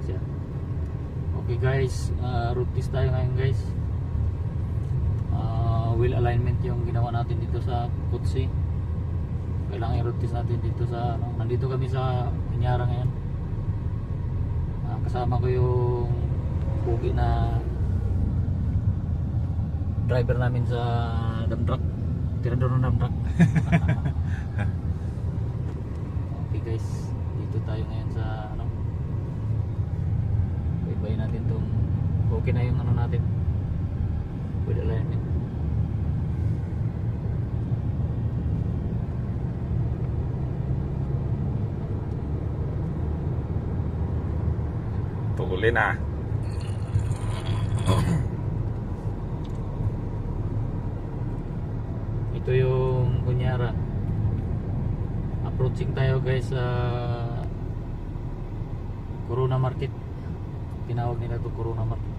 siya. Okay guys, road test tayo ngayon guys. Wheel alignment yung ginawa natin dito sa Kutsi. Kailangan i-road test natin dito sa nandito kami sa Hiniara ngayon. Kasama ko yung pugi na driver namin sa dump truck, tirador ng dump truck. Okay guys, dito tayo ngayon sa baybay natin tong okay na yung natin with alignment. Tuloy na. Ito yung Honiara. Approaching tayo guys sa Corona Market. Tinawag nila ito Corona Market.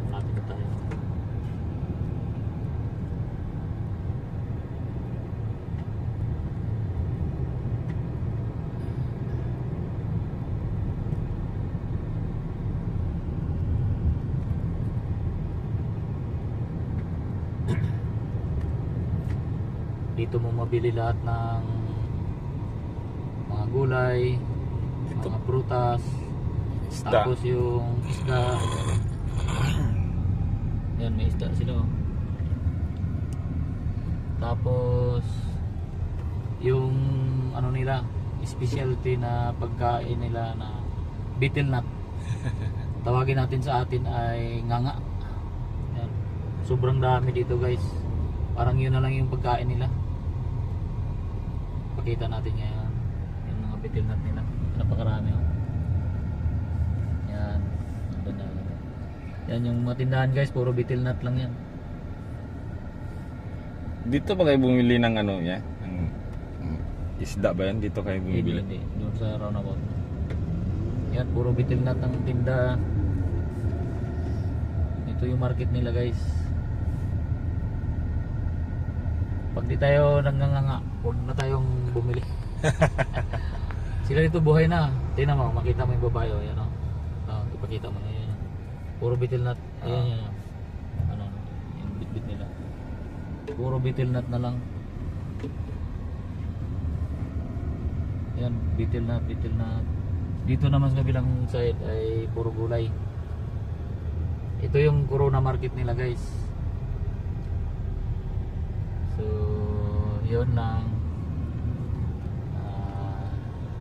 Malapit na tayo. Dito mo mabili lahat ng mga gulay, Dito. mga prutas, Isda. tapos yung isda. Yan, may isda sila. Tapos yung nila, specialty na pagkain nila na betel nut. Tawagin natin sa atin ay nganga. Yan. Sobrang dami dito guys. Parang yun na lang yung pagkain nila. Pakita natin ngayon yung mga betel nut nila. Napakarami yan. Andun na. Yan yung mga tindahan guys, puro betel nut lang yan. Dito ba kayo bumili ng isda ba yan? Dito kayo bumibili? Hindi, doon sa roundabout. Yan, puro betel nut ang tinda. Ito yung market nila guys. Pag di tayo nanganganga, huwag na tayong bumili. Sila dito buhay na. Tingnan mo, makita mo yung babae. Yan, ipakita mo na yan. Puro betel nut. Ayan yan. Yung bit-bit nila. Puro betel nut na lang. Yan, betel nut. Dito naman sa kabilang side ay puro gulay. Ito yung Corona Market nila guys. So, yun lang.